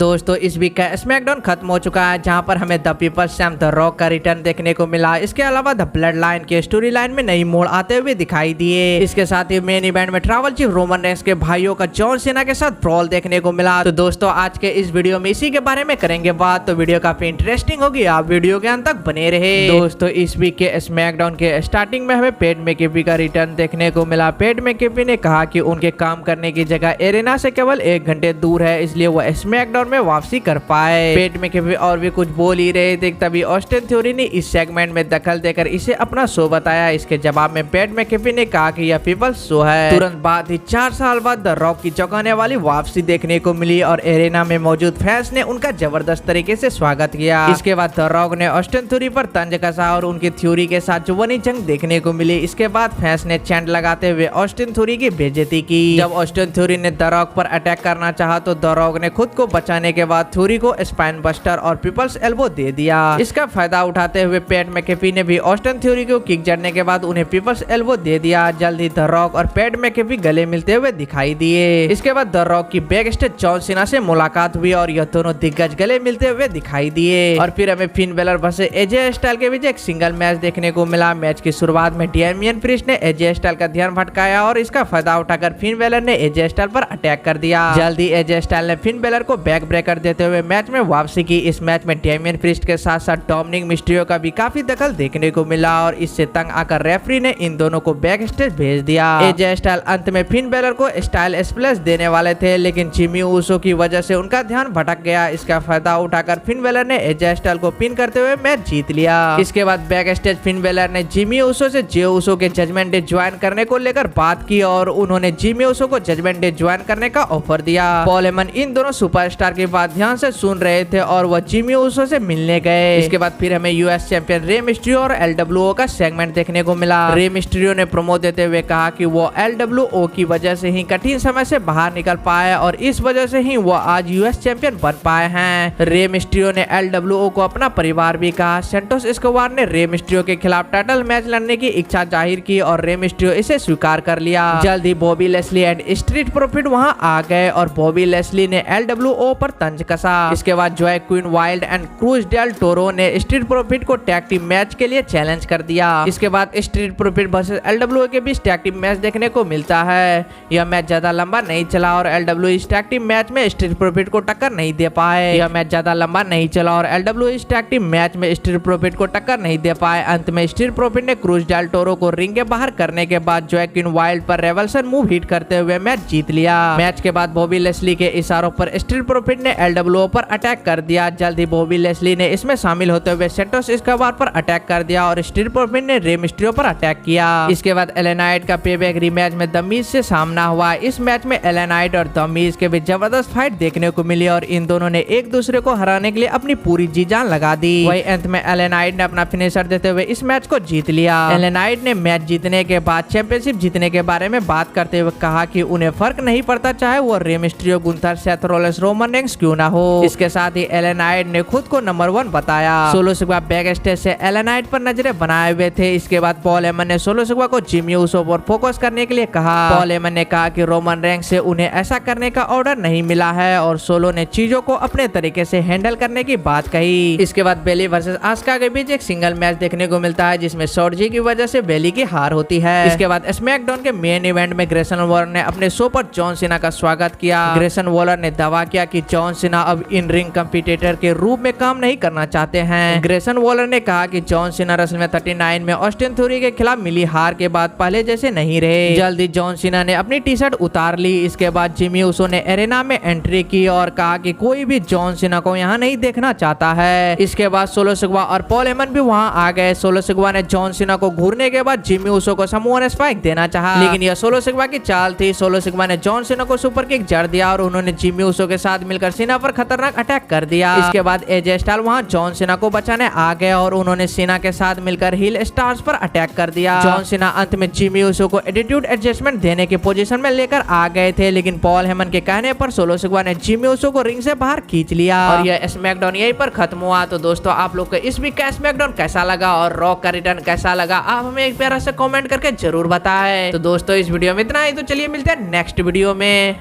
दोस्तों इस वीक का स्मैकडाउन खत्म हो चुका है, जहां पर हमें the people's champ the Rock का रिटर्न देखने को मिला। इसके अलावा द ब्लड लाइन के स्टोरी लाइन में नई मोड़ आते हुए दिखाई दिए। इसके साथ ही मेन इवेंट में ट्रैवल चीफ रोमन रेंस के भाइयों का जॉन सीना के साथ ब्रॉल देखने को मिला। तो दोस्तों आज के इस वीडियो में इसी के बारे में करेंगे बात, तो वीडियो काफी इंटरेस्टिंग होगी, आप वीडियो के अंत तक बने रहे। दोस्तों इस वीक के स्मैकडाउन के स्टार्टिंग में हमें पैट मैकेफी का रिटर्न देखने को मिला। पैट मैकेफी ने कहा कि उनके काम करने की जगह एरेना से केवल 1 घंटे दूर है, इसलिए वो स्मैकडाउन में वापसी कर पाए। पैट मैकेफी और भी कुछ बोल ही रहे थे, तभी ऑस्टिन थ्योरी ने इस सेगमेंट में दखल देकर इसे अपना शो बताया। इसके जवाब में पैट मैकेफी ने कहा कि यह पीपल्स शो है। तुरंत बाद ही 4 साल बाद द रॉक की चौंकाने वाली वापसी देखने को मिली और एरेना में मौजूद फैंस ने उनका जबरदस्त तरीके से स्वागत किया। इसके बाद द रॉक ने ऑस्टिन थ्योरी पर तंज कसा और उनकी थ्योरी के साथ जुबानी जंग देखने को मिली। इसके बाद फैंस ने चैंट लगाते हुए ऑस्टिन थ्योरी की बेइज्जती की। जब ऑस्टिन थ्योरी ने द रॉक पर अटैक करना चाहा तो द रॉक ने खुद को बचाने के बाद थ्योरी को स्पाइन बस्टर और पीपल्स एल्बो दे दिया। इसका फायदा उठाते हुए पैट मैकेफी ने भी ऑस्टिन थ्योरी को किक जड़ने के बाद उन्हें पीपल्स एल्बो दे दिया। जल्दी द रॉक और पैट मैकेफी गले मिलते हुए दिखाई दिए। इसके बाद द रॉक की बैक स्टेज जॉन सीना से मुलाकात हुई और यह दोनों दिग्गज गले मिलते हुए दिखाई दिए। और फिर हमें फिन बेलर वर्सेस एजे स्टाइल के बीच एक सिंगल मैच देखने को मिला। मैच की शुरुआत में डेमियन प्रीस्ट ने एजे स्टाइल का ध्यान भटकाया और इसका फायदा उठाकर फिन बेलर ने एजे स्टाइल पर अटैक कर दिया। जल्दी एजे स्टाइल ने फिन बेलर को बैक ब्रेकर देते हुए मैच में वापसी की। इस मैच में डेमियन प्रीस्ट के साथ साथ डोमिनिक मिस्ट्रियो का भी काफी दखल देखने को मिला और इससे तंग आकर रेफरी ने इन दोनों को बैक स्टेज भेज दिया। एजे स्टाइल अंत में फिन बेलर को स्टाइल स्प्लैश देने वाले थे, लेकिन जिमी ऊसो की वजह से उनका ध्यान भटक गया। इसका फायदा उठाकर फिन बेलर ने एजे स्टाइल को पिन करते हुए मैच जीत लिया। इसके बाद बैक स्टेज फिन बेलर ने जिमी ऊसो से जे ऊसो के जजमेंट डे ज्वाइन करने को लेकर बात की और उन्होंने जिमी ऊसो को जजमेंट डे ज्वाइन करने का ऑफर दिया। पॉल हेमन इन दोनों सुपरस्टार की बात ध्यान से सुन रहे थे और वह जिमी ऊसो से मिलने गए। इसके बाद फिर हमें यूएस चैंपियन रे मिस्ट्रियो और एलडब्ल्यूओ का सेगमेंट देखने को मिला। रे मिस्ट्रियो ने प्रोमो देते हुए कहा कि वो एलडब्ल्यूओ की वजह से ही कठिन समय से बाहर निकल पाए और इस वजह से ही वो आज यूएस चैंपियन बन पाए हैं। रे मिस्ट्रियो ने एलडब्ल्यूओ को अपना परिवार भी कहा। सेंटोस एस्कोबार ने रे मिस्ट्रियो के खिलाफ टाइटल मैच लड़ने की इच्छा जाहिर की और रे मिस्ट्रियो इसे स्वीकार कर लिया। जल्द ही Bobby Lashley and street profit वहां आ गए और बॉबी लेस्ली ने एलडब्ल्यूओ पर तंज कसा। इसके बाद Joaquin Wilde and Cruz Del Toro ने स्ट्रीट प्रॉफिट को टैग टीम मैच के लिए चैलेंज कर दिया। इसके बाद स्ट्रीट प्रॉफिट वर्सेस एलडब्ल्यूओ के बीच टैग टीम मैच देखने को मिलता है। यह मैच ज्यादा लंबा नहीं चला और एलडब्ल्यूओ इस टैग टीम मैच में स्ट्रीट प्रॉफिट को टक्कर नहीं दे पाए। यह मैच ज्यादा लंबा नहीं चला और एलडब्ल्यूओ इस टैग टीम मैच में स्ट्रीट प्रॉफिट को टक्कर नहीं दे पाए। अंत में स्ट्रीट प्रॉफिट ने क्रूज डेल टोरो को रिंग के बाहर करने के बाद जॉय क्वीन वाइल्ड पर रेवल्सन मूव हिट करते हुए मैच जीत लिया। मैच के बाद बॉबी लेस्ली के इशारों पर स्ट्रीट प्रॉफिट ने एलडब्ल्यूओ पर अटैक कर दिया। जल्दी बॉबी लेस्ली ने इसमें शामिल होते हुए सेंटोस एस्कोबार पर अटैक कर दिया और स्ट्रीट प्रॉफिट ने रे मिस्ट्रियो पर अटैक किया। इसके बाद एलन नाइट का पेबैक रीमैच में द मिज से सामना हुआ। इस मैच में एलन नाइट और द मिज के बीच जबरदस्त फाइट देखने को मिली और इन दोनों ने एक दूसरे को हराने के लिए अपनी पूरी जी जान लगा दी। वही अंत में एलन नाइट ने अपना फिनिशर देते हुए इस मैच को जीत लिया। एलन नाइट ने मैच जीतने के बाद चैंपियनशिप जीतने के बारे में बात करते हुए कहा कि उन्हें फर्क नहीं पड़ता चाहे वो Rey Mysterio, Gunther, Seth Rollins, Roman Reigns क्यों ना हो। इसके साथ ही एलन नाइट ने खुद को नंबर 1 बताया। सोलो सिग्मा बैक स्टेज से एलन नाइट पर नजरें बनाए हुए थे। इसके बाद पॉल हेमन ने सोलो सिग्मा को जिमी ऊसो पर फोकस करने के लिए कहा। पॉल हेमन ने कहा कि रोमन रेंस से उन्हें ऐसा करने का ऑर्डर नहीं मिला है और सोलो ने चीजों को अपने तरीके से हैंडल करने की बात कही। इसके बाद बेली वर्सेस आस्का के बीच एक सिंगल मैच देखने को मिलता है जिसमें शॉर्जी की वजह से बेली की हार होती है। इसके बाद स्मैकडाउन के मेन इवेंट में ग्रेसन वॉलर ने अपने शो पर जॉन सीना का स्वागत किया। ग्रेसन वॉलर ने दावा किया कि जॉन सीना अब इन रिंग कम्पिटिटर के रूप में काम नहीं करना चाहते हैं। ग्रेसन वॉलर ने कहा कि जॉन सीना रेसलमैनिया 39 में ऑस्टिन थ्योरी के खिलाफ मिली हार के बाद पहले जैसे नहीं रहे। जल्दी जॉन सीना ने अपनी टी शर्ट उतार ली। इसके बाद जिमी ऊसो ने एरेना में एंट्री की और कहा कि कोई भी जॉन सीना को यहाँ नहीं देखना चाहता है। इसके बाद सोलो सिग्मा और पॉल हेमन भी वहाँ आ गए। सोलो सिग्मा ने जॉन सीना को घूरने के बाद जिमी ऊसो को समूह स्पाइक देना चाहा, लेकिन यह सोलो सिग्मा की चाल थी। सोलो सिग्मा ने जॉन सीना को सुपर किक जड़ दिया और उन्होंने जिमी ऊसो के साथ मिलकर सीना पर खतरनाक अटैक कर दिया। इसके बाद एजे स्टाइल वहाँ जॉन सीना को बचाने आ गए और उन्होंने सीना के साथ मिलकर हील स्टार्स पर अटैक कर दिया। जॉन सीना अंत में जिमी ऊसो को एटीट्यूड एडजस्टमेंट देने की पोजीशन में लेकर आ गए थे, लेकिन पॉल हेमन के कहने पर सोलो सिग्मा ने जिमी ऊसो को रिंग से बाहर खींच लिया और यह स्मैकडाउन यहीं पर खत्म हुआ। तो दोस्तों आप लोग को इस वीक का स्मैकडाउन कैसा लगा और रॉक का रिटर्न कैसा लगा, आप हमें एक प्यारा सा कमेंट करके जरूर बताएं। तो दोस्तों इस वीडियो में इतना ही, तो चलिए मिलते हैं नेक्स्ट वीडियो में।